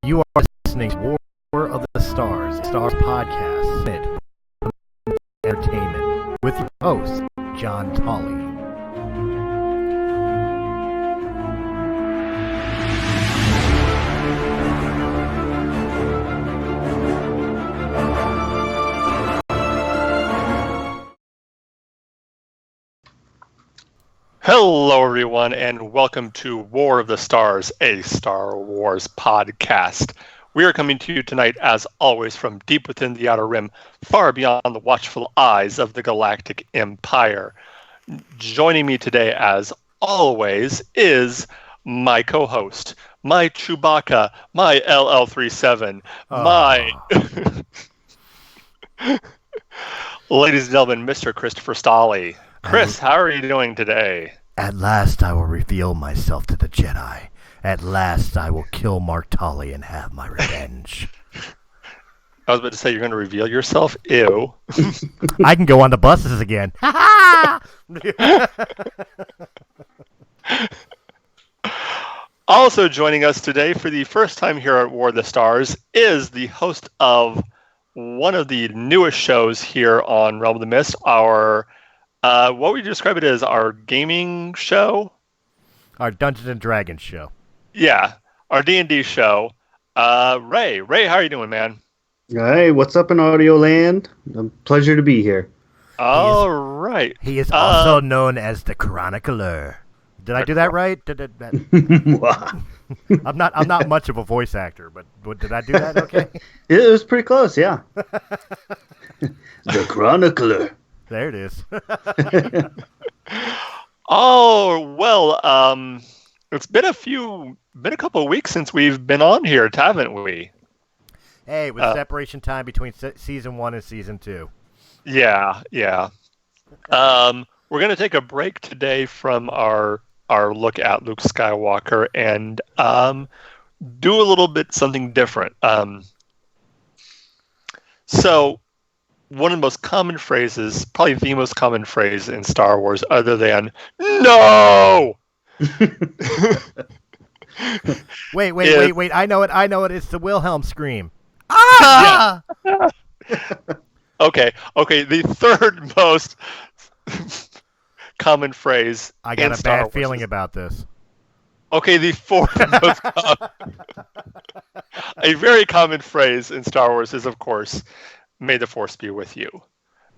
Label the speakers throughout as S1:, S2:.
S1: You are listening to War of the Stars, a Star podcast, entertainment, with your host, John Tolley.
S2: Hello, everyone, and welcome to War of the Stars, a Star Wars podcast. We are coming to you tonight, as always, from deep within the Outer Rim, far beyond the watchful eyes of the Galactic Empire. Joining me today, as always, is my co-host, my Chewbacca, my LL37, my... Ladies and gentlemen, Mr. Christopher Stolley. Chris, how are you doing today?
S1: At last I will reveal myself to the Jedi. At last I will kill Mark Tolley and have my revenge.
S2: I was about to say, you're going to reveal yourself? Ew.
S1: I can go on the buses again.
S2: Also joining us today for the first time here at War of the Stars is the host of one of the newest shows here on Realm of the Mist, our... what would you describe it as? Our gaming show?
S1: Our Dungeons and Dragons show.
S2: Yeah, our D&D show. Ray, how are you doing, man?
S3: Hey, what's up in Audio Land? A pleasure to be here.
S2: All right.
S1: He is also known as the Chronicler. Did I do that right? I'm not much of a voice actor, but did I do that okay?
S3: It was pretty close, yeah. The Chronicler.
S1: There it is.
S2: Oh, well, it's been a couple of weeks since we've been on here, haven't we?
S1: Hey, with separation time between season 1 and season 2.
S2: Yeah. We're going to take a break today from our look at Luke Skywalker and do a little bit something different. So one of the most common phrases, probably the most common phrase in Star Wars, other than "No."
S1: Wait! I know it. It's the Wilhelm scream. Ah!
S2: Yeah. Okay. The third most common phrase.
S1: I got a bad feeling about this.
S2: Okay, the fourth most a very common phrase in Star Wars is, of course, "May the Force be with you."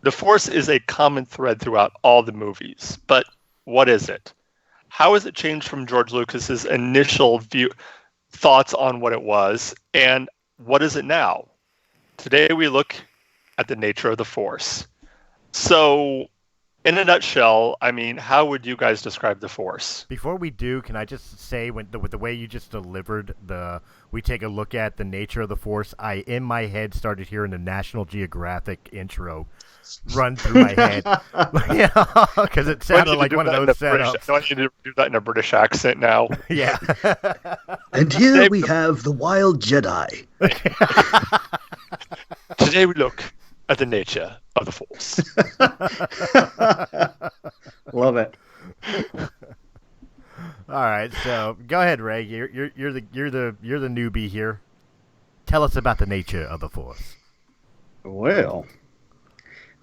S2: The Force is a common thread throughout all the movies, but what is it? How has it changed from George Lucas's initial thoughts on what it was, and what is it now? Today we look at the nature of the Force. So, in a nutshell, I mean, how would you guys describe the Force?
S1: Before we do, can I just say, with the way you just delivered we take a look at the nature of the Force, I, in my head, started hearing the National Geographic intro run through my head. Because it sounded like one of those setups.
S2: I want you to do that in a British accent now.
S1: Yeah.
S3: And here we have the Wild Jedi.
S2: Today we look at the nature of the Force.
S3: Love it.
S1: All right, so go ahead, Ray. You're the newbie here. Tell us about the nature of the Force.
S3: Well,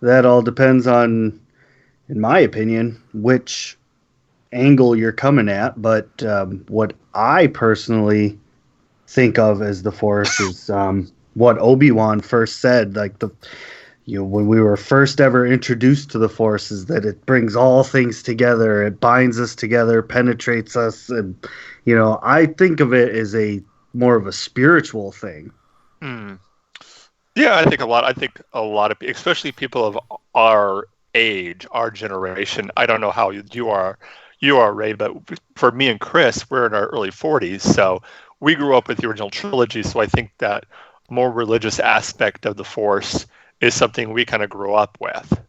S3: that all depends on, in my opinion, which angle you're coming at. But what I personally think of as the Force is what Obi-Wan first said, when we were first ever introduced to the Force, is that it brings all things together. It binds us together, penetrates us. And, I think of it as more of a spiritual thing.
S2: Yeah, I think a lot of people, especially people of our age, our generation. I don't know how you are, Ray, but for me and Chris, we're in our early 40s. So we grew up with the original trilogy. So I think that more religious aspect of the Force is something we kind of grew up with.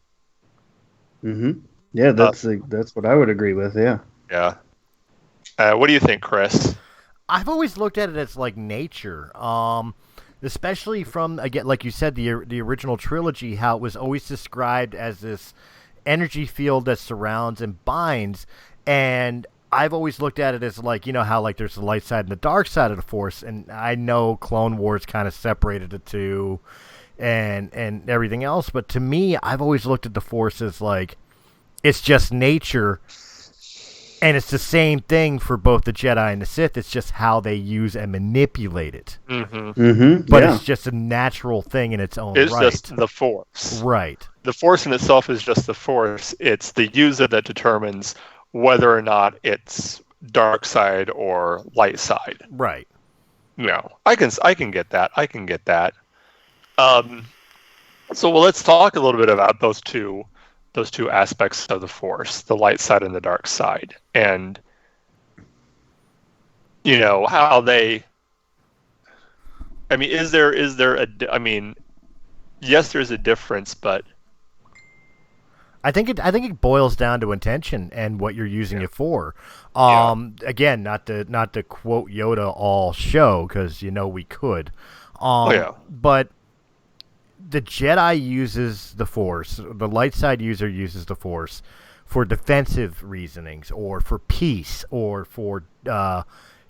S3: Mm-hmm. Yeah, that's what I would agree with. Yeah.
S2: Yeah. What do you think, Chris?
S1: I've always looked at it as like nature, especially from, again, like you said, the original trilogy, how it was always described as this energy field that surrounds and binds. And I've always looked at it as like, you know how like there's the light side and the dark side of the Force, and I know Clone Wars kind of separated the two and everything else, but to me, I've always looked at the Force as like it's just nature, and it's the same thing for both the Jedi and the Sith. It's just how they use and manipulate it. But it's just a natural thing in its own right.
S2: It's just the Force.
S1: Right.
S2: The Force in itself is just the Force. It's the user that determines whether or not it's dark side or light side.
S1: Right.
S2: No, I can get that. I can get that. So let's talk a little bit about those two aspects of the Force, the light side and the dark side, and you know how they. I mean, is there a? I mean, yes, there's a difference, but
S1: I think it boils down to intention and what you're using it for. Again, not to quote Yoda all show, because we could. But the Jedi uses the Force. The light side user uses the Force for defensive reasonings, or for peace, or for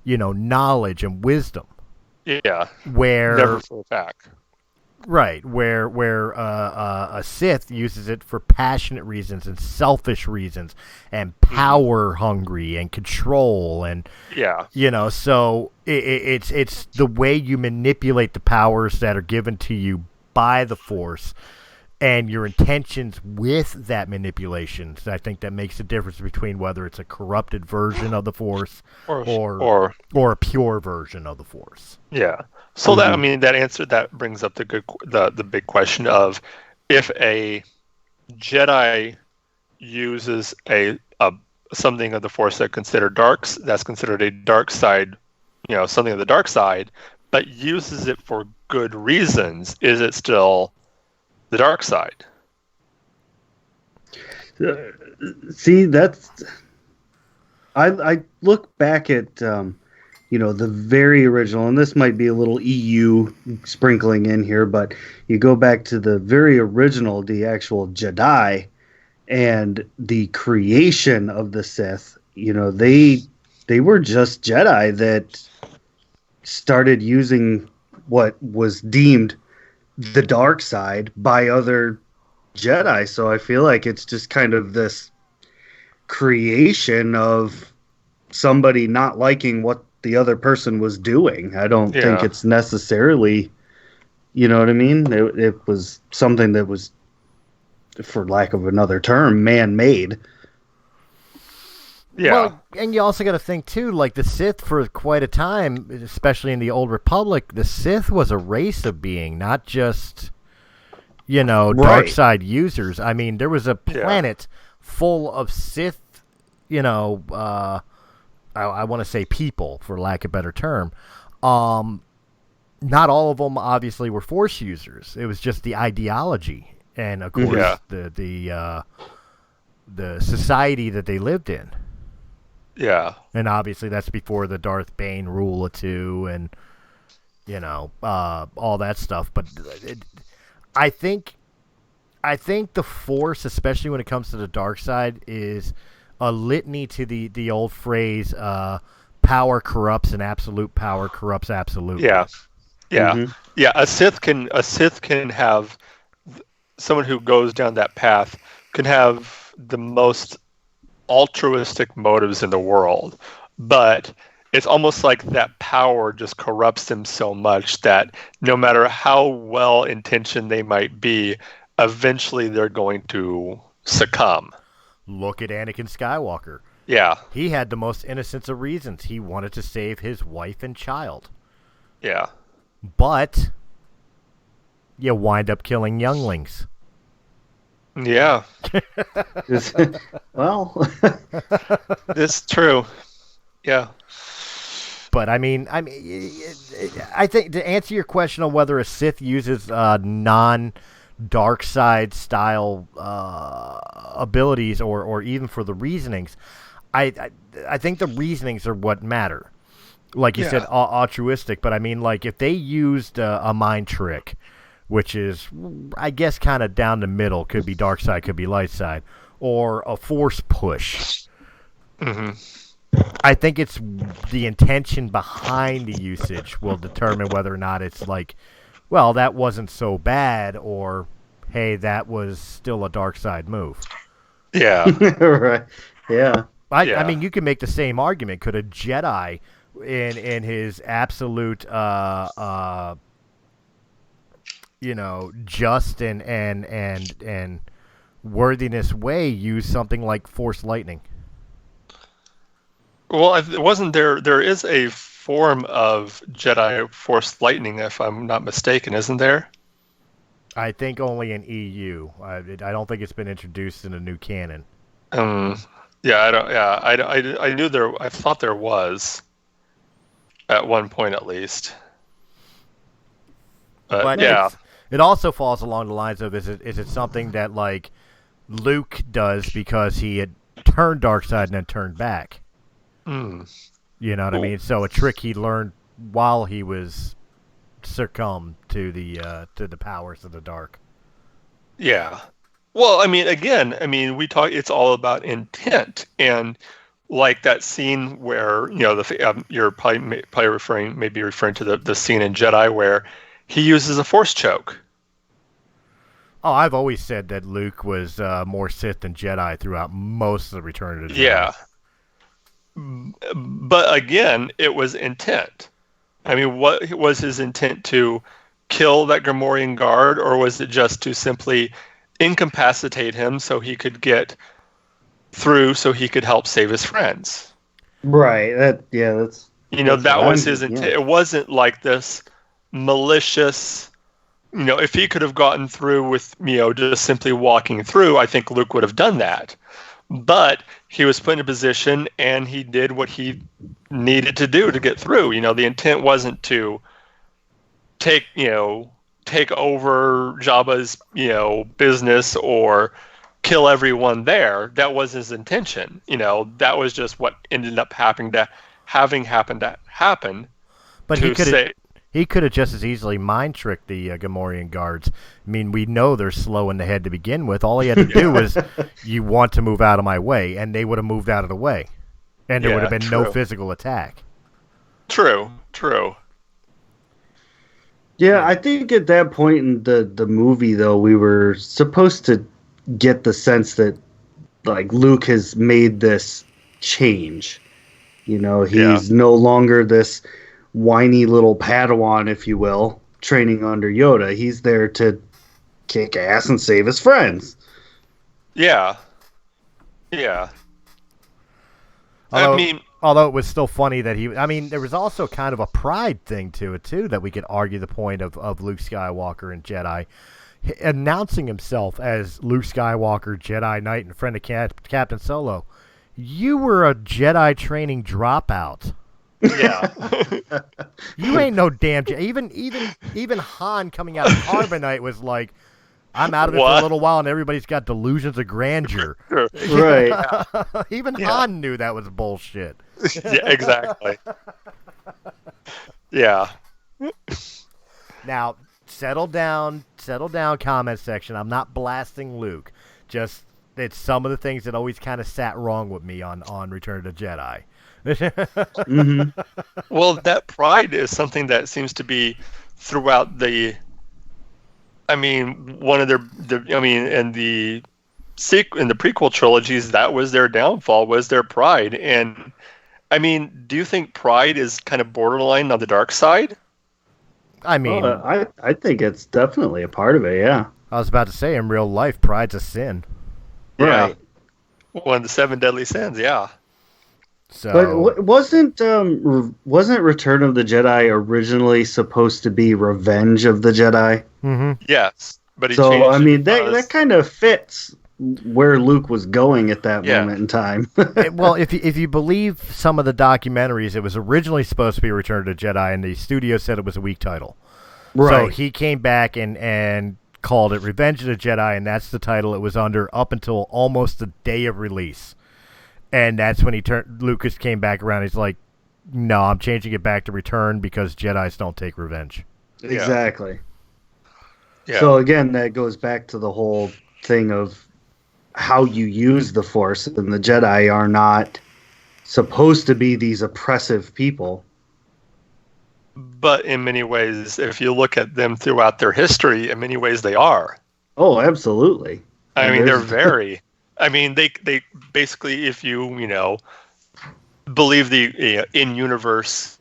S1: knowledge and wisdom.
S2: Yeah.
S1: Where
S2: never for a fact.
S1: Right, where a Sith uses it for passionate reasons and selfish reasons and power hungry and control and so it's the way you manipulate the powers that are given to you by the Force and your intentions with that manipulation. So I think that makes the difference between whether it's a corrupted version of the Force or a pure version of the Force.
S2: Yeah. So that brings up the big question of if a Jedi uses a something of the Force that's considered a dark side, something of the dark side, but uses it for good reasons, is it still the dark side?
S3: See, I look back at the very original, and this might be a little EU sprinkling in here, but you go back to the very original, the actual Jedi, and the creation of the Sith. They were just Jedi that started using what was deemed the dark side by other Jedi. So I feel like it's just kind of this creation of somebody not liking what the other person was doing. I don't think it's necessarily, you know what I mean? It was something that was, for lack of another term, man-made.
S2: Yeah.
S1: Well, and you also got to think, too, like the Sith for quite a time, especially in the Old Republic, the Sith was a race of being, not just, dark side users. I mean, there was a planet full of Sith, I want to say people, for lack of a better term. Not all of them, obviously, were Force users. It was just the ideology. And, of course, the society that they lived in.
S2: Yeah.
S1: And obviously that's before the Darth Bane rule of two and, all that stuff. But I think the Force, especially when it comes to the dark side, is a litany to the old phrase, power corrupts and absolute power corrupts absolutely.
S2: Yeah. Yeah. Mm-hmm. Yeah. A Sith can have, someone who goes down that path can have the most altruistic motives in the world, but it's almost like that power just corrupts them so much that no matter how well intentioned they might be, eventually they're going to succumb.
S1: Look at Anakin Skywalker.
S2: Yeah.
S1: He had the most innocence of reasons. He wanted to save his wife and child.
S2: Yeah.
S1: But you wind up killing younglings.
S2: Yeah.
S3: Well,
S2: it's true. Yeah.
S1: But I think to answer your question on whether a Sith uses non-dark side style abilities or even for the reasonings, I think the reasonings are what matter. Like you said, altruistic. But I mean, like if they used a mind trick, which is, I guess, kind of down the middle. Could be dark side, could be light side. Or a force push.
S2: Mm-hmm.
S1: I think it's the intention behind the usage will determine whether or not it's like, well, that wasn't so bad, or hey, that was still a dark side move.
S2: Yeah.
S3: Right. Yeah.
S1: I mean, you can make the same argument. Could a Jedi, in his absolute, just and worthiness way, use something like Force lightning?
S2: Well, wasn't there? There is a form of Jedi Force lightning, if I'm not mistaken, isn't there?
S1: I think only in EU. I don't think it's been introduced in a new canon.
S2: Yeah, I don't. Yeah, I knew there. I thought there was at one point at least. But yeah,
S1: it also falls along the lines of is it something that like Luke does because he had turned dark side and then turned back? You know what I mean? So a trick he learned while he was succumbed to the powers of the dark.
S2: Yeah. Well, I mean, again, we talk. It's all about intent, and like that scene where you're probably referring to the scene in Jedi where he uses a force choke.
S1: Oh, I've always said that Luke was more Sith than Jedi throughout most of the Return of the Jedi.
S2: Yeah. But again, it was intent. I mean, what was his intent, to kill that Gamorrean guard, or was it just to simply incapacitate him so he could get through, so he could help save his friends?
S3: Right. That's
S2: that was his intent. Yeah. It wasn't like this malicious. If he could have gotten through with just simply walking through, I think Luke would have done that. But he was put in a position, and he did what he needed to do to get through. The intent wasn't to take over Jabba's, business or kill everyone there. That was his intention. That was just what ended up having happened to happen.
S1: But he could have just as easily mind tricked the Gamorrean guards. I mean, we know they're slow in the head to begin with. All he had to do was, you want to move out of my way, and they would have moved out of the way. And there would have been no physical attack.
S2: True.
S3: Yeah, I think at that point in the movie, though, we were supposed to get the sense that, like, Luke has made this change. He's no longer this whiny little Padawan, if you will, training under Yoda. He's there to kick ass and save his friends.
S2: Yeah.
S1: Although it was still funny that there was also kind of a pride thing to it, too, that we could argue the point of Luke Skywalker and Jedi. Announcing himself as Luke Skywalker, Jedi Knight, and friend of Captain Solo. You were a Jedi training dropout.
S2: Yeah.
S1: You ain't no damn even Han coming out of Carbonite was like, I'm out of it for a little while, and everybody's got delusions of grandeur.
S3: Right.
S1: Even Han knew that was bullshit.
S2: Yeah, exactly. Yeah.
S1: Now, settle down, comment section. I'm not blasting Luke. Just, it's some of the things that always kind of sat wrong with me on Return of the Jedi.
S3: Mm-hmm.
S2: Well, that pride is something that seems to be throughout the. One of in the prequel trilogies, that was their downfall, was their pride. And do you think pride is kind of borderline on the dark side?
S3: I think it's definitely a part of it. Yeah.
S1: I was about to say, in real life, pride's a sin.
S2: Yeah. Right. One of the 7 deadly sins. Yeah.
S1: So,
S3: but wasn't Return of the Jedi originally supposed to be Revenge of the Jedi?
S1: Mm-hmm.
S2: Yes, but he changed
S3: that kind of fits where Luke was going at that moment in time.
S1: Well, if you believe some of the documentaries, it was originally supposed to be Return of the Jedi, and the studio said it was a weak title. Right. So he came back and called it Revenge of the Jedi, and that's the title it was under up until almost the day of release. And that's when Lucas came back around. He's like, no, I'm changing it back to Return because Jedis don't take revenge.
S3: Exactly.
S2: Yeah.
S3: So again, that goes back to the whole thing of how you use the Force, and the Jedi are not supposed to be these oppressive people.
S2: But in many ways, if you look at them throughout their history, in many ways they are.
S3: Oh, absolutely.
S2: I mean, they're very. I mean, they basically, if you believe the in-universe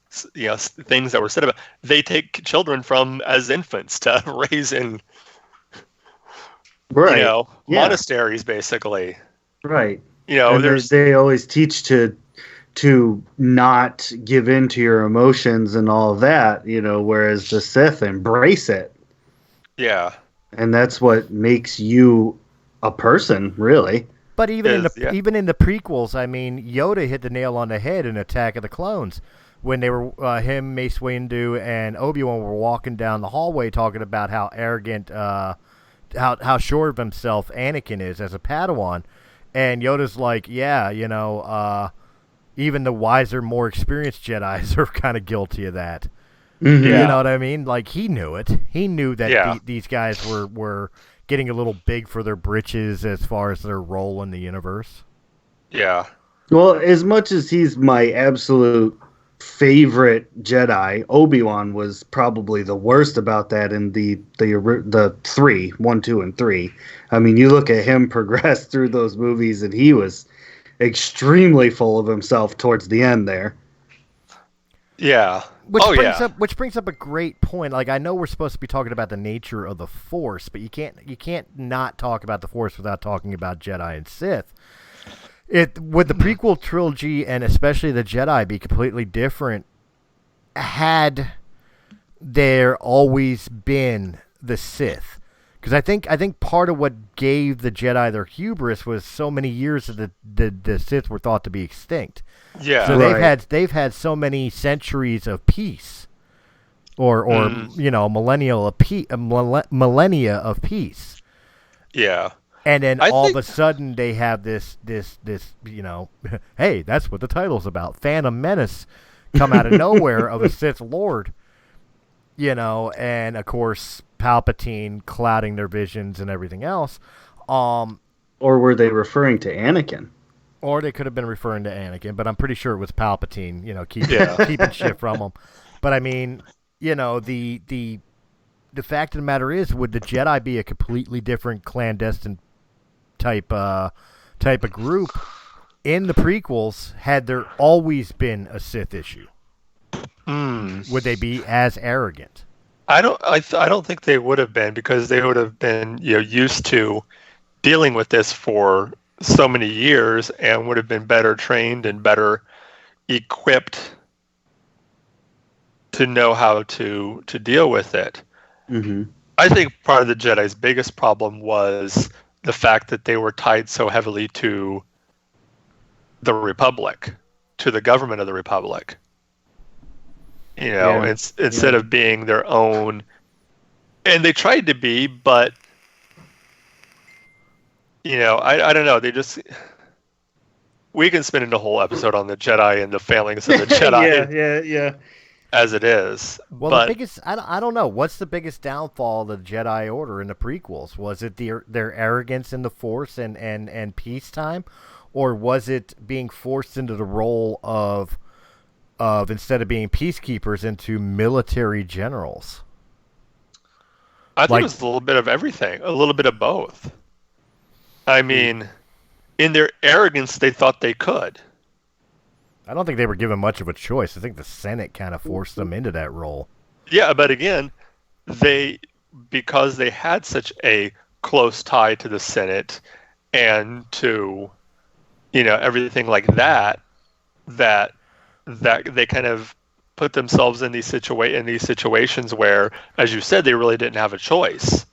S2: things that were said about, they take children from as infants to raise in
S3: right.
S2: monasteries, basically.
S3: Right.
S2: And
S3: they always teach to not give in to your emotions and all of that, whereas the Sith embrace it.
S2: Yeah.
S3: And that's what makes you a person, really.
S1: But even in the prequels, I mean, Yoda hit the nail on the head in Attack of the Clones when they were him, Mace Windu, and Obi-Wan were walking down the hallway talking about how arrogant, how sure of himself Anakin is as a Padawan, and Yoda's like, yeah, even the wiser, more experienced Jedis are kind of guilty of that.
S3: Mm-hmm.
S1: Yeah. You know what I mean? Like, he knew it. He knew that these guys were getting a little big for their britches as far as their role in the universe.
S2: Yeah.
S3: Well, as much as he's my absolute favorite Jedi, Obi-Wan was probably the worst about that in the 3, 1, 2, and 3. I mean, you look at him progress through those movies, and he was extremely full of himself towards the end there.
S2: Yeah.
S1: Which brings up a great point. Like, I know we're supposed to be talking about the nature of the Force, but you can't not talk about the Force without talking about Jedi and Sith. Would the prequel trilogy and especially the Jedi be completely different had there always been the Sith? Because I think part of what gave the Jedi their hubris was so many years that the Sith were thought to be extinct.
S2: Yeah.
S1: So they've had so many centuries of peace, or millennia of peace.
S2: Yeah.
S1: And then all of a sudden they have this hey, that's what the title's about. Phantom Menace come out of nowhere of a Sith Lord. And of course Palpatine clouding their visions and everything else.
S3: Or were they referring to Anakin?
S1: Or they could have been referring to Anakin, but I'm pretty sure it was Palpatine, keeping shit from him. But I mean, the fact of the matter is, would the Jedi be a completely different clandestine type of group in the prequels had there always been a Sith issue? Would they be as arrogant?
S2: I don't think they would have been, because they would have been used to dealing with this for so many years and would have been better trained and better equipped to know how to deal with it.
S3: Mm-hmm.
S2: I think part of the Jedi's biggest problem was the fact that they were tied so heavily to the Republic, to the government of the Republic. Instead of being their own, and they tried to be, but I don't know. They just, we can spend a whole episode on the Jedi and the failings of the Jedi.
S3: yeah.
S2: As it is.
S1: Well,
S2: but
S1: the biggest, I don't know. What's the biggest downfall of the Jedi Order in the prequels? Was it their arrogance in the Force and peacetime? Or was it being forced into the role of instead of being peacekeepers, into military generals?
S2: I think it was a little bit of everything, a little bit of both. I mean, in their arrogance, they thought they could.
S1: I don't think they were given much of a choice. I think the Senate kind of forced them into that role.
S2: Yeah, but again, because they had such a close tie to the Senate and to, everything like that they kind of put themselves in these situations where, as you said, they really didn't have a choice.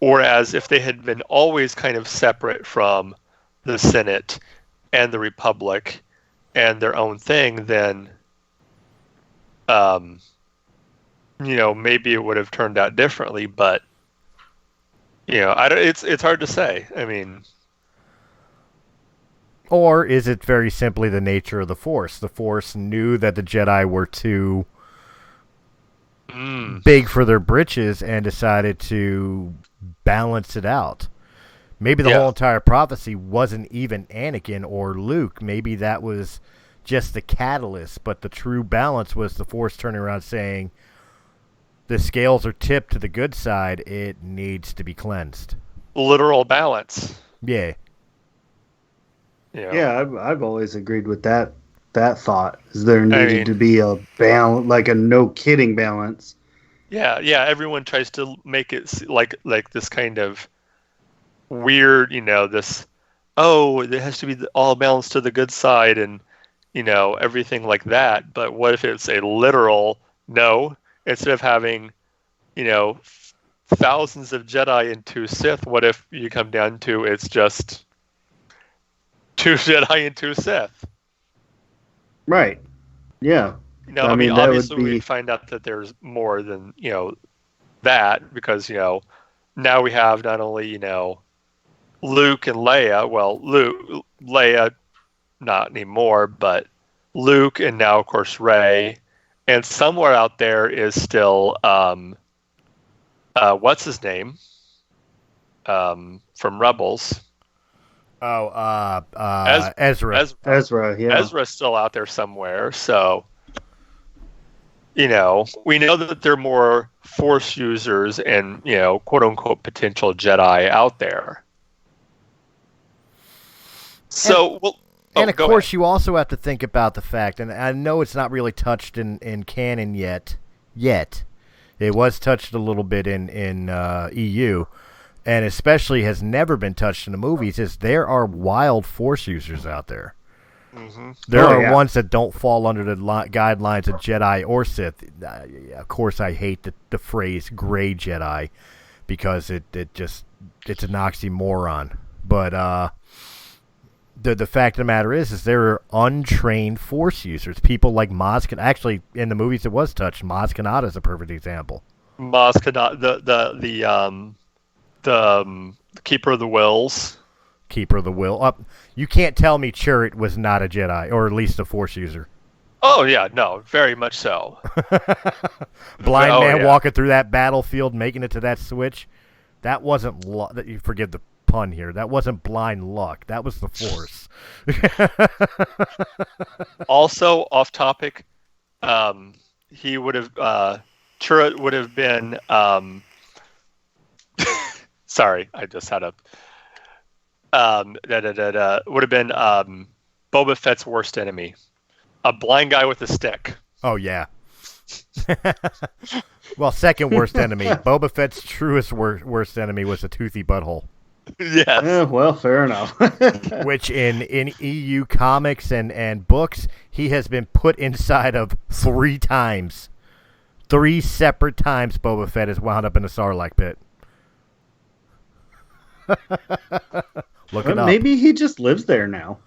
S2: Whereas if they had been always kind of separate from the Senate and the Republic and their own thing, then maybe it would have turned out differently. But it's hard to say. I mean,
S1: or is it very simply the nature of the Force? The Force knew that the Jedi were too big for their britches and decided to balance it out. Maybe the
S2: Yeah.
S1: whole entire prophecy wasn't even Anakin or Luke. Maybe that was just the catalyst, but the true balance was the Force turning around saying, the scales are tipped to the good side, it needs to be cleansed.
S2: Literal balance.
S1: Yeah.
S2: You know?
S3: Yeah, I've always agreed with that thought. Is there
S2: I
S3: needed
S2: mean-
S3: to be a balance, like a no kidding balance.
S2: Yeah, everyone tries to make it like this kind of weird, this, oh, it has to be all balanced to the good side and, everything like that. But what if it's a literal no? Instead of having, thousands of Jedi and 2 Sith, what if you come down to it's just 2 Jedi and 2 Sith?
S3: Right. Yeah.
S2: I mean,
S3: that would
S2: obviously we find out that there's more than, that, because, now we have not only, Luke and Leia, well, Leia, not anymore, but Luke, and now, of course, Rey, and somewhere out there is still, what's his name? From Rebels.
S1: Oh,
S2: Ezra.
S3: Ezra, yeah.
S2: Ezra's still out there somewhere, so we know that there are more Force users and quote unquote potential Jedi out there. So
S1: and of course, you also have to think about the fact, and I know it's not really touched in canon yet. It was touched a little bit in EU, and especially has never been touched in the movies, is there are wild Force users out there.
S2: Mm-hmm.
S1: There are ones that don't fall under the guidelines of Jedi or Sith. Of course, I hate the phrase gray Jedi because it's an oxymoron. But the fact of the matter is there are untrained Force users. People like Maz Kanata. Actually, in the movies it was touched. Maz Kanata is a perfect example.
S2: Maz Kanata, the Keeper of the Wills.
S1: Keeper of the Will. You can't tell me Chirrut was not a Jedi, or at least a Force user.
S2: Oh yeah, no, very much so.
S1: Blind man walking through that battlefield, making it to that switch. That wasn't you forgive the pun here. That wasn't blind luck. That was the Force.
S2: Also, off topic, he would have Chirrut would have been. Sorry, I just had a. Would have been Boba Fett's worst enemy, a blind guy with a stick.
S1: Oh yeah. Well, second worst enemy. Boba Fett's truest worst enemy was a toothy butthole.
S2: Yes.
S3: Well, fair enough.
S1: Which in EU comics and books, he has been put inside of 3 times. 3 separate times Boba Fett has wound up in a Sarlacc pit. Look it up.
S3: Maybe he just lives there now.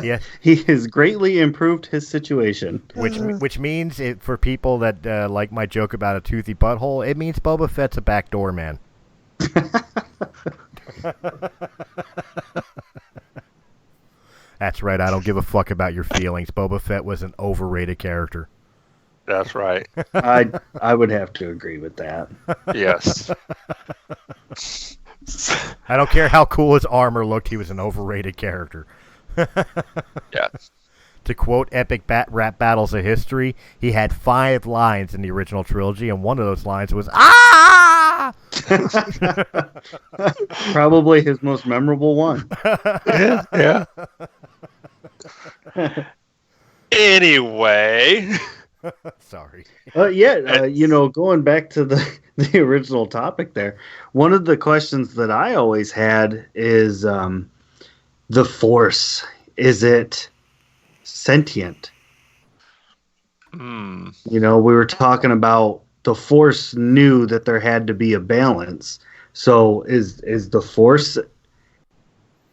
S1: Yeah,
S3: he has greatly improved his situation.
S1: Which means for people that like my joke about a toothy butthole, it means Boba Fett's a backdoor man. That's right. I don't give a fuck about your feelings. Boba Fett was an overrated character.
S2: That's right.
S3: I would have to agree with that.
S2: Yes.
S1: I don't care how cool his armor looked. He was an overrated character.
S2: Yeah.
S1: To quote epic rap battles of history, he had 5 lines in the original trilogy, and one of those lines was "Ah!"
S3: Probably his most memorable one.
S2: Yeah. Anyway.
S1: Sorry.
S3: Going back to the original topic there, one of the questions that I always had is the Force. Is it sentient? We were talking about the Force knew that there had to be a balance. So is the Force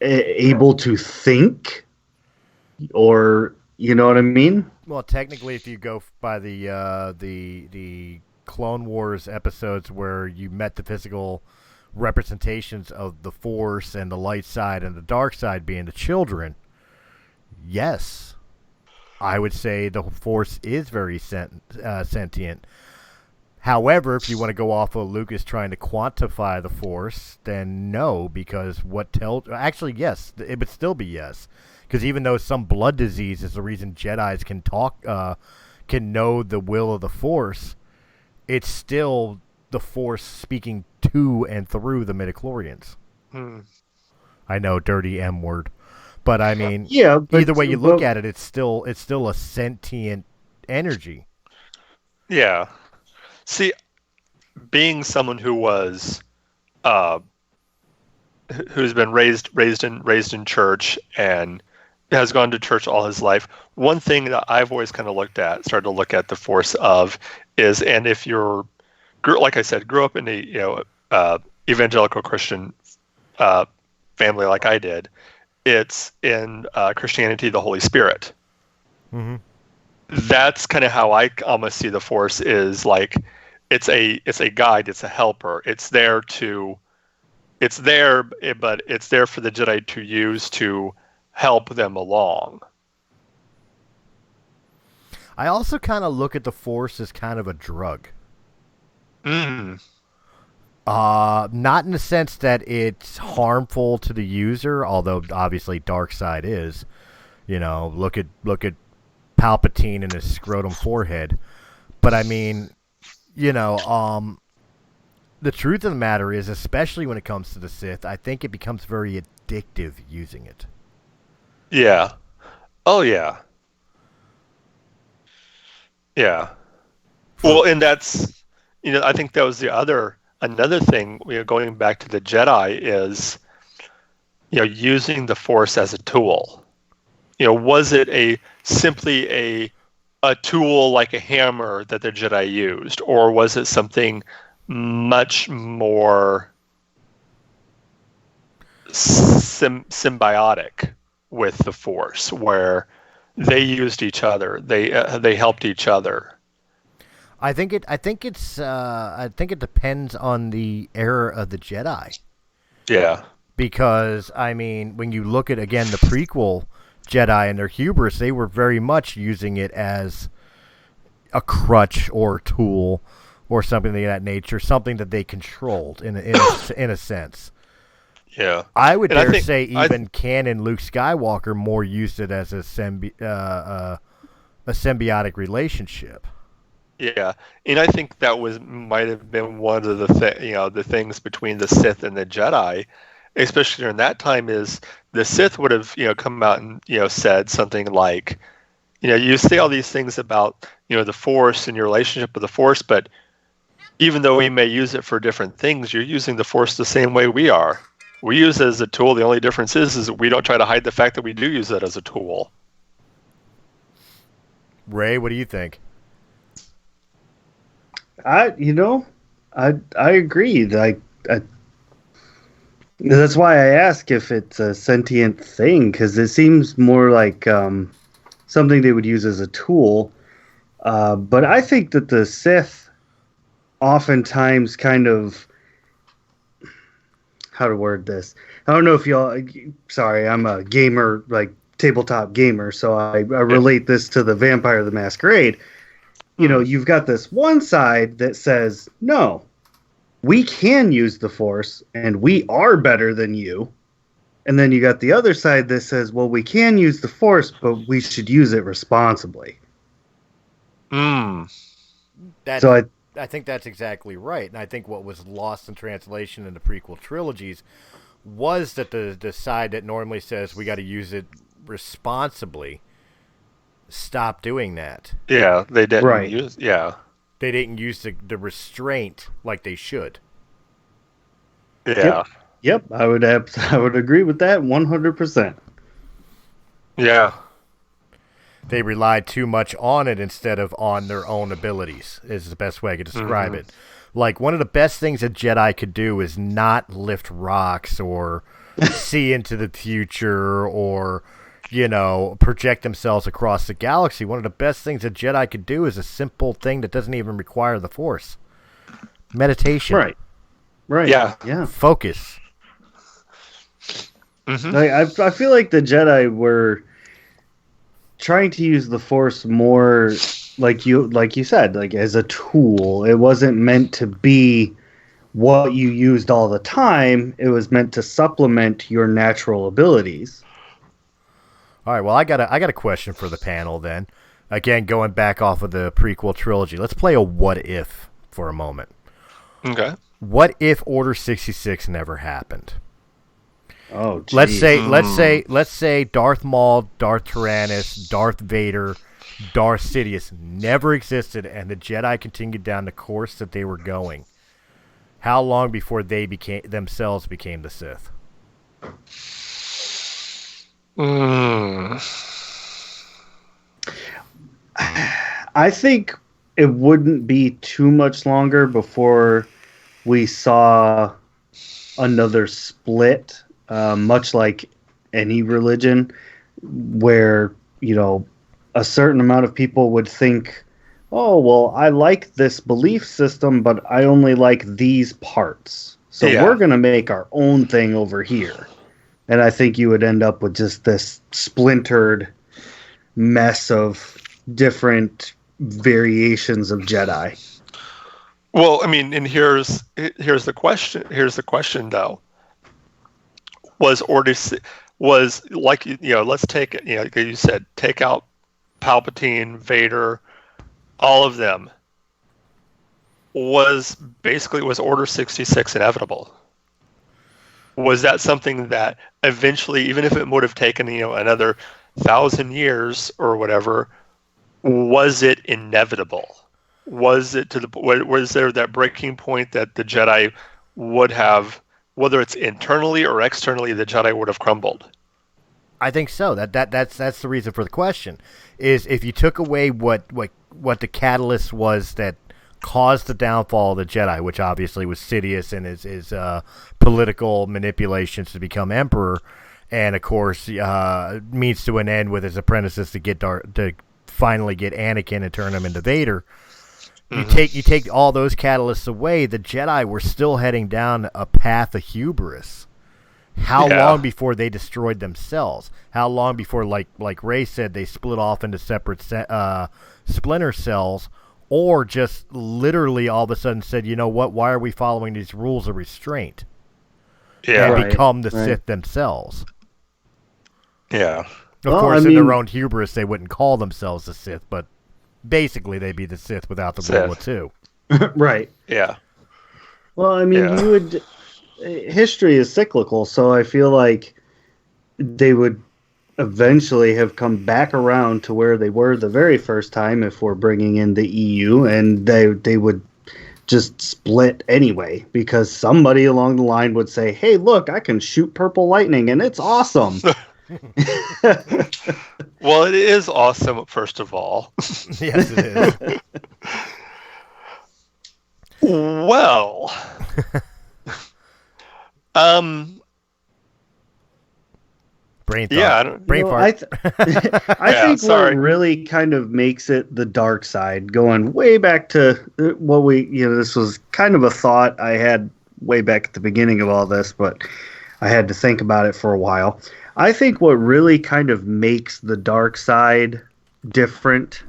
S3: able to think? Or, you know what I mean?
S1: Well, technically, if you go by the Clone Wars episodes where you met the physical representations of the Force and the light side and the dark side being the children, yes, I would say the Force is very sentient. However, if you want to go off of Lucas trying to quantify the Force, then no, because what tells... Actually, yes, it would still be yes. Because even though some blood disease is the reason Jedis can talk, can know the will of the Force, it's still the Force speaking to and through the midichlorians. I know, dirty M word. But I mean,
S3: yeah, but,
S1: either way you look at it, it's still a sentient energy.
S2: Yeah. See, being someone who was, who's been raised in church and has gone to church all his life, one thing that I've always kind of started to look at the Force of is, and if you're, like I said, grew up in a evangelical Christian family like I did, it's in Christianity the Holy Spirit.
S1: Mm-hmm.
S2: That's kind of how I almost see the Force, is like it's a guide, it's a helper. But it's there for the Jedi to use to help them along.
S1: I also kind of look at the Force as kind of a drug. Not in the sense that it's harmful to the user, although obviously dark side is. Look at Palpatine and his scrotum forehead. But I mean, the truth of the matter is, especially when it comes to the Sith, I think it becomes very addictive using it.
S2: Yeah. Oh yeah. Yeah. Well, and that's, I think that was another thing, going back to the Jedi, is, using the Force as a tool. Was it simply a tool like a hammer that the Jedi used, or was it something much more symbiotic with the Force, where they used each other, they helped each other?
S1: I think it depends on the era of the Jedi.
S2: Yeah.
S1: Because I mean, when you look at again the prequel Jedi and their hubris, they were very much using it as a crutch or tool or something of that nature, something that they controlled in a sense.
S2: Yeah,
S1: I would dare say even canon Luke Skywalker more used it as a symbiotic relationship.
S2: Yeah, and I think that might have been one of the things between the Sith and the Jedi, especially during that time, is the Sith would have come out and said something like, you say all these things about the Force and your relationship with the Force, but even though we may use it for different things, you're using the Force the same way we are. We use it as a tool. The only difference is that we don't try to hide the fact that we do use it as a tool.
S1: Ray, what do you think?
S3: I agree. That's why I ask if it's a sentient thing, because it seems more like something they would use as a tool. But I think that the Sith oftentimes kind of, how to word this? I don't know if y'all. Sorry, I'm a gamer, like tabletop gamer, so I relate this to the Vampire the Masquerade. You've got this one side that says, no, we can use the Force and we are better than you. And then you got the other side that says, well, we can use the Force, but we should use it responsibly.
S1: I think that's exactly right. And I think what was lost in translation in the prequel trilogies was that the side that normally says we got to use it responsibly stop doing that.
S2: Yeah, they didn't use. Yeah,
S1: they didn't use the restraint like they should.
S2: Yeah.
S3: Yep. I would agree with that 100%.
S2: Yeah.
S1: They relied too much on it instead of on their own abilities, is the best way I could describe it. Like, one of the best things a Jedi could do is not lift rocks or see into the future or, project themselves across the galaxy. One of the best things a Jedi could do is a simple thing that doesn't even require the Force. Meditation.
S3: Right. Yeah.
S1: Focus.
S3: Mm-hmm. I feel like the Jedi were trying to use the Force more like you said, like as a tool. It wasn't meant to be what you used all the time. It was meant to supplement your natural abilities.
S1: All right, well, I got a question for the panel then. Again, going back off of the prequel trilogy, let's play a what if for a moment.
S2: Okay.
S1: What if Order 66 never happened?
S3: Oh, geez.
S1: Let's say Darth Maul, Darth Tyrannus, Darth Vader, Darth Sidious never existed, and the Jedi continued down the course that they were going. How long before they themselves became the Sith?
S3: I think it wouldn't be too much longer before we saw another split, much like any religion, where, a certain amount of people would think, oh, well, I like this belief system, but I only like these parts. So we're going to make our own thing over here. And I think you would end up with just this splintered mess of different variations of Jedi.
S2: Well, I mean, and here's the question. Here's the question, though. Was like, let's take it. Like you said, take out Palpatine, Vader, all of them. Was Order 66 inevitable? Was that something that eventually, even if it would have taken another 1,000 years or whatever, was it inevitable? Was it was there that breaking point that the Jedi would have, whether it's internally or externally, the Jedi would have crumbled?
S1: I think so. That's the reason for the question. Is if you took away what the catalyst was that caused the downfall of the Jedi, which obviously was Sidious and his political manipulations to become Emperor, and of course means to an end with his apprentices to finally get Anakin and turn him into Vader. Mm-hmm. You take all those catalysts away, the Jedi were still heading down a path of hubris. How long before they destroyed themselves? How long before, like Ray said, they split off into separate splinter cells, or just literally all of a sudden said, you know what? Why are we following these rules of restraint?
S2: Yeah,
S1: and become the Sith themselves.
S2: Yeah.
S1: Of course, in their own hubris, they wouldn't call themselves the Sith, but basically they'd be the Sith without the rule of two.
S3: Right.
S2: Yeah.
S3: Well, I mean, you would. History is cyclical, so I feel like they would eventually have come back around to where they were the very first time if we're bringing in the EU, and they would just split anyway, because somebody along the line would say, hey, look, I can shoot purple lightning, and it's awesome.
S2: Well, it is awesome, first of all.
S1: Yes, it is.
S2: Well...
S1: Brain thought.
S2: Yeah,
S1: brain fart.
S3: I think what really kind of makes it the dark side, going way back to what this was kind of a thought I had way back at the beginning of all this, but I had to think about it for a while. I think what really kind of makes the dark side different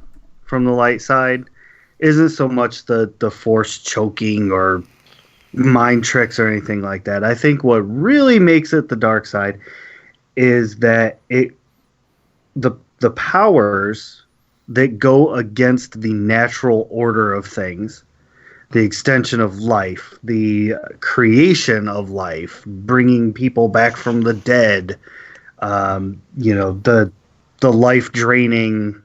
S3: from the light side isn't so much the Force choking or mind tricks or anything like that. I think what really makes it the dark side is that the powers that go against the natural order of things, the extension of life, the creation of life, bringing people back from the dead, the life draining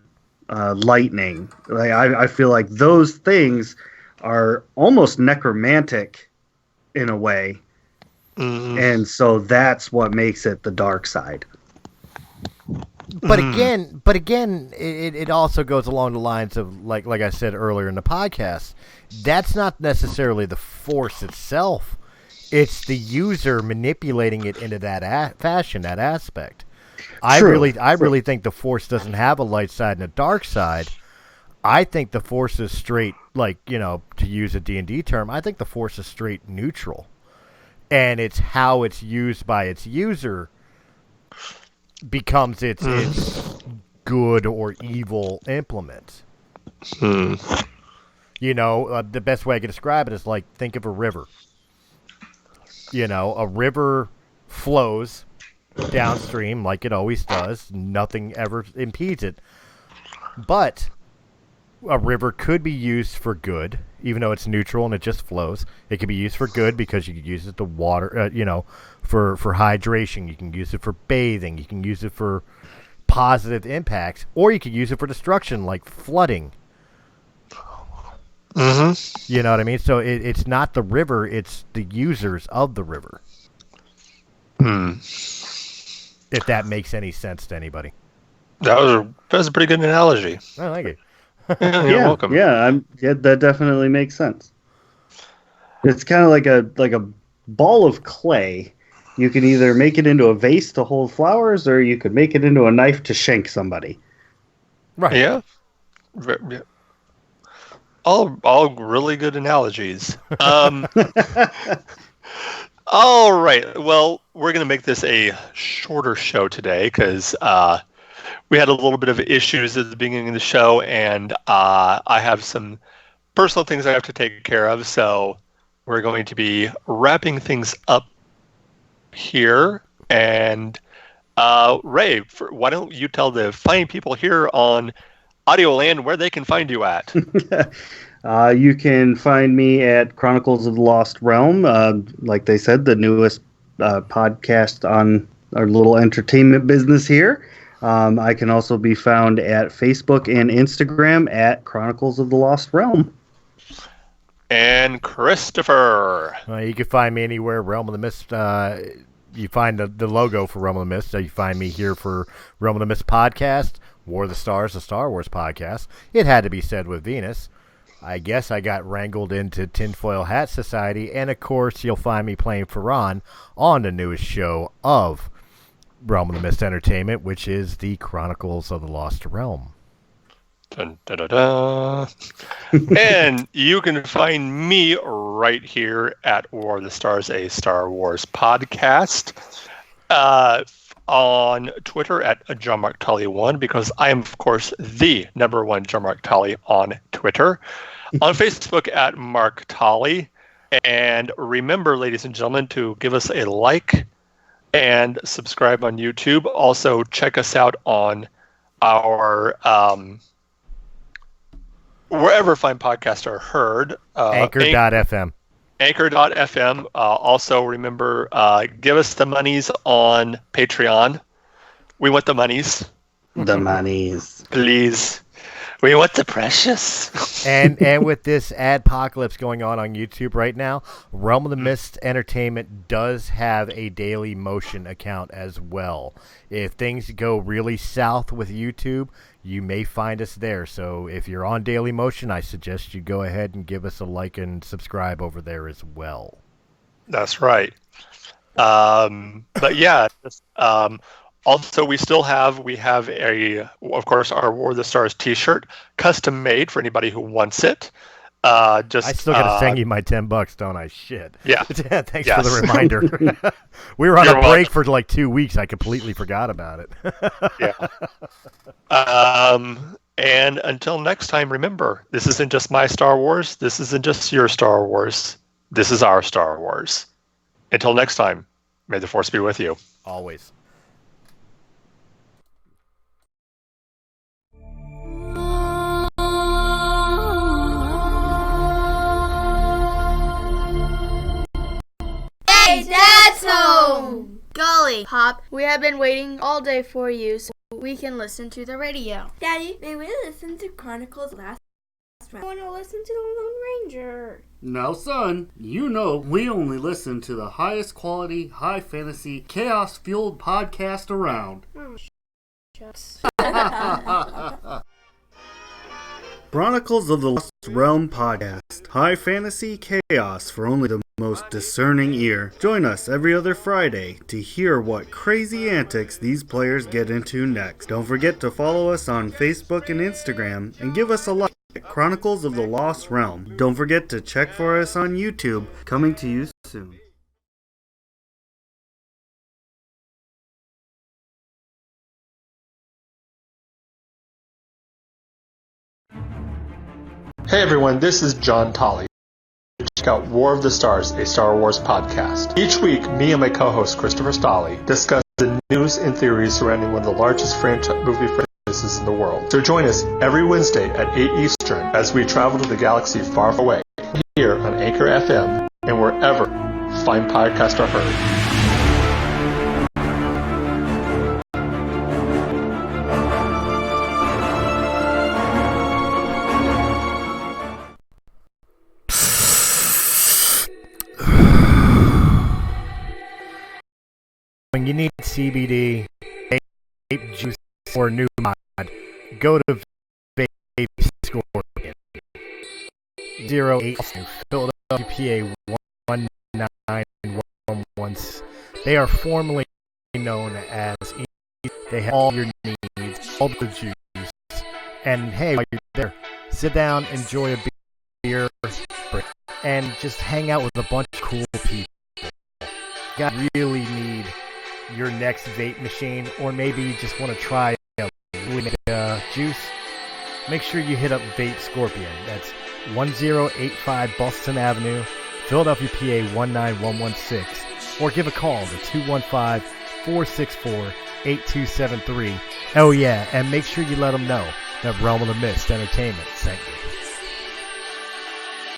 S3: lightning. Like I feel like those things are almost necromantic in a way. Mm-hmm. And so that's what makes it the dark side.
S1: But again, it also goes along the lines of like I said earlier in the podcast. That's not necessarily the Force itself; it's the user manipulating it into that fashion, that aspect. I really think the Force doesn't have a light side and a dark side. I think the Force is straight, to use a D&D term. I think the Force is straight neutral, and it's how it's used by its user becomes its good or evil implement. The best way I can describe it is like, think of a river. A river flows downstream like it always does. Nothing ever impedes it. But a river could be used for good, even though it's neutral and it just flows. It can be used for good because you could use it to water, for hydration. You can use it for bathing. You can use it for positive impacts, or you could use it for destruction, like flooding.
S2: Mm-hmm.
S1: You know what I mean? So it's not the river; it's the users of the river. If that makes any sense to anybody.
S2: That was a pretty good analogy.
S1: I like it.
S2: Yeah, you're welcome.
S3: Yeah, that definitely makes sense. It's kind of like a ball of clay. You can either make it into a vase to hold flowers, or you could make it into a knife to shank somebody.
S2: Right. Yeah. All really good analogies. All right. Well, we're going to make this a shorter show today because we had a little bit of issues at the beginning of the show, and I have some personal things I have to take care of. So we're going to be wrapping things up here. And Ray, why don't you tell the fine people here on Audioland where they can find you at?
S3: You can find me at Chronicles of the Lost Realm. Like they said, the newest podcast on our little entertainment business here. I can also be found at Facebook and Instagram at Chronicles of the Lost Realm.
S2: And Christopher.
S1: You can find me anywhere. Realm of the Mist. You find the logo for Realm of the Mist. So you find me here for Realm of the Mist podcast, War of the Stars, the Star Wars podcast. It had to be said with Venus. I guess I got wrangled into Tinfoil Hat Society, and of course you'll find me playing Ferran on the newest show of Realm of the Mist Entertainment, which is the Chronicles of the Lost Realm.
S2: Dun, da, da, da. And you can find me right here at War of the Stars, a Star Wars podcast, on Twitter at John Mark Tully 1, because I am, of course, the number one John Mark Tully on Twitter. On Facebook at Mark Tully. And remember, ladies and gentlemen, to give us a like and subscribe on YouTube. Also, check us out on our wherever fine podcasts are heard.
S1: Anchor.fm.
S2: Anchor.fm. Also, remember, give us the monies on Patreon. We want the monies.
S3: The monies.
S2: Please. We want the precious.
S1: and with this adpocalypse going on YouTube right now, Realm of the Mist Entertainment does have a Daily Motion account as well. If things go really south with YouTube, you may find us there. So if you're on Daily Motion, I suggest you go ahead and give us a like and subscribe over there as well.
S2: That's right. But yeah, also, we have of course, our War of the Stars T-shirt, custom made for anybody who wants it.
S1: I still gotta send you my $10, don't I? Shit.
S2: Yeah.
S1: Thanks for the reminder. We were on a break for like 2 weeks. I completely forgot about it.
S2: Yeah. And until next time, remember, this isn't just my Star Wars. This isn't just your Star Wars. This is our Star Wars. Until next time, may the Force be with you.
S1: Always.
S4: Hey, Dad's home! Golly, Pop, we have been waiting all day for you so we can listen to the radio.
S5: Daddy, may we listen to Chronicles last round? I want to listen to the Lone Ranger.
S6: Now, son, you know we only listen to the highest quality, high fantasy, chaos-fueled podcast around.
S5: Oh, shucks.
S3: Chronicles of the Lost Realm podcast. High fantasy chaos for only the most discerning ear. Join us every other Friday to hear what crazy antics these players get into next. Don't forget to follow us on Facebook and Instagram and give us a like at Chronicles of the Lost Realm. Don't forget to check for us on YouTube, coming to you soon.
S2: Hey everyone, this is John Tolley. Check out War of the Stars, a Star Wars podcast. Each week, me and my co-host Christopher Stolley discuss the news and theories surrounding one of the largest movie franchises in the world. So join us every Wednesday at 8 Eastern as we travel to the galaxy far away, here on Anchor FM and wherever fine podcasts are heard.
S1: When you need CBD, vape juice, or new mod, go to Vape Scorpion. 08 Philadelphia PA 19116. They are formerly known as They have all your needs, all the juice. And hey, while you're there, sit down, enjoy a beer, and just hang out with a bunch of cool people. You guys really need your next vape machine, or maybe you just want to try juice, make sure you hit up Vape Scorpion. That's 1085 Boston Avenue, Philadelphia, PA 19116, or give a call to 215-464-8273. Oh yeah, and make sure you let them know that Realm of the Mist Entertainment sent you.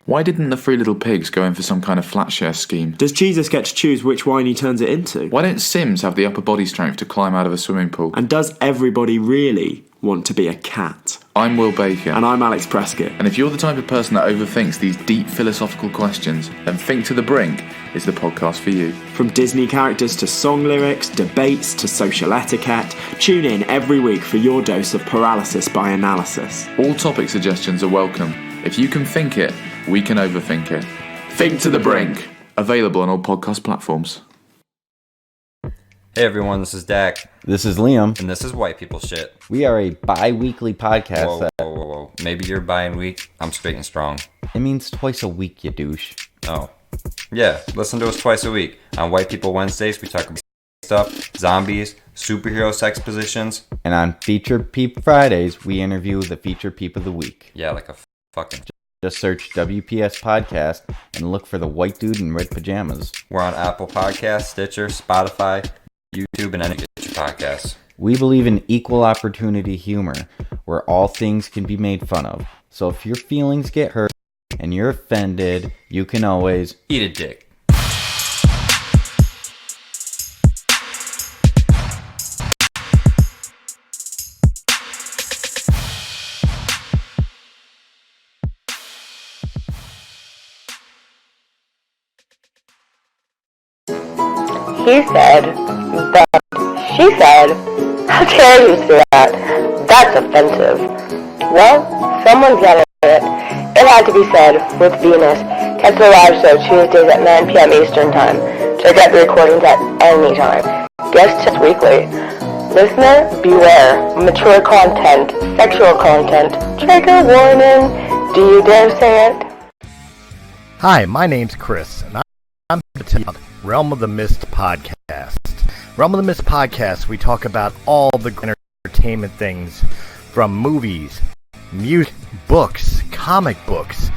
S7: Why didn't the Three Little Pigs go in for some kind of flat share scheme?
S8: Does Jesus get to choose which wine he turns it into?
S7: Why don't Sims have the upper body strength to climb out of a swimming pool?
S8: And does everybody really want to be a cat?
S7: I'm Will Baker.
S8: And I'm Alex Prescott.
S7: And if you're the type of person that overthinks these deep philosophical questions, then Think to the Brink is the podcast for you.
S8: From Disney characters to song lyrics, debates to social etiquette, tune in every week for your dose of paralysis by analysis.
S7: All topic suggestions are welcome. If you can think it, we can overthink it. Think to the Brink. Available on all podcast platforms.
S9: Hey everyone, this is Dak.
S10: This is Liam.
S9: And this is White People Shit.
S10: We are a bi-weekly podcast.
S9: Whoa. Maybe you're bi-week. I'm straight and strong.
S10: It means twice a week, you douche.
S9: Oh. Yeah, listen to us twice a week. On White People Wednesdays, we talk about stuff, zombies, superhero sex positions.
S10: And on Featured Peep Fridays, we interview the Featured Peep of the Week.
S9: Yeah, like a fucking...
S10: Just search WPS Podcast and look for the white dude in red pajamas.
S9: We're on Apple Podcasts, Stitcher, Spotify, YouTube, and any get your podcasts.
S10: We believe in equal opportunity humor, where all things can be made fun of. So if your feelings get hurt and you're offended, you can always
S9: eat a dick.
S11: He said, but she said, how dare you say that? That's offensive. Well, someone's getting it. It had to be said with Venus. Catch the live show Tuesdays at 9 p.m. Eastern Time. Check out the recordings at any time. Guest tips weekly. Listener, beware. Mature content, sexual content, trigger warning. Do you dare say it?
S1: Hi, my name's Chris, and I'm about Realm of the Mist podcast. Realm of the Mist podcast, we talk about all the entertainment things, from movies, music, books, comic books,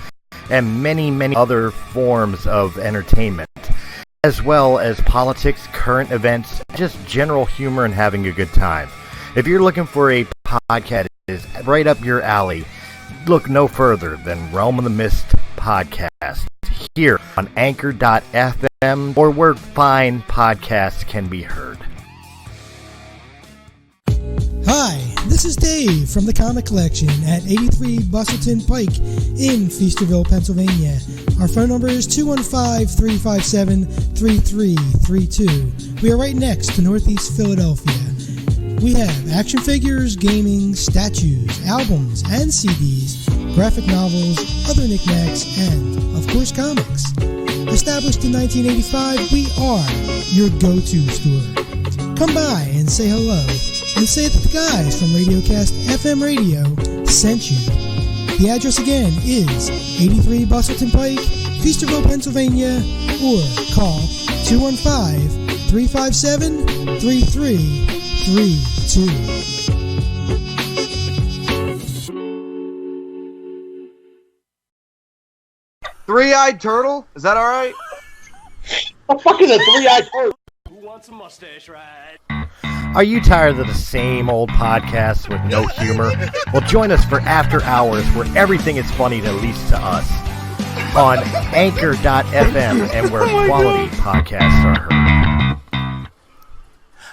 S1: and many, many other forms of entertainment, as well as politics, current events, just general humor and having a good time. If you're looking for a podcast that is right up your alley, look no further than Realm of the Mist podcast, here on Anchor.fm, or where fine podcasts can be heard.
S12: Hi, this is Dave from the Comic Collection at 83 Bustleton Pike in Feasterville, Pennsylvania. Our phone number is 215-357-3332. We are right next to Northeast Philadelphia. We have action figures, gaming, statues, albums, and CDs, graphic novels, other knickknacks, and, of course, comics. Established in 1985, we are your go-to store. Come by and say hello, and say that the guys from Radiocast FM Radio sent you. The address again is 83 Bustleton Pike, Feasterville, Pennsylvania, or call 215-357-3332.
S13: Three-eyed turtle? Is that all right?
S14: What the fuck is a three-eyed turtle?
S15: Who wants a mustache ride?
S1: Are you tired of the same old podcasts with no humor? Well, join us for After Hours, where everything is funny, at least to us, on Anchor.fm, and where quality podcasts are heard.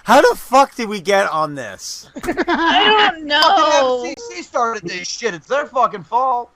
S13: How the fuck did we get on this?
S16: I don't know.
S13: Fucking FCC started this shit. It's their fucking fault.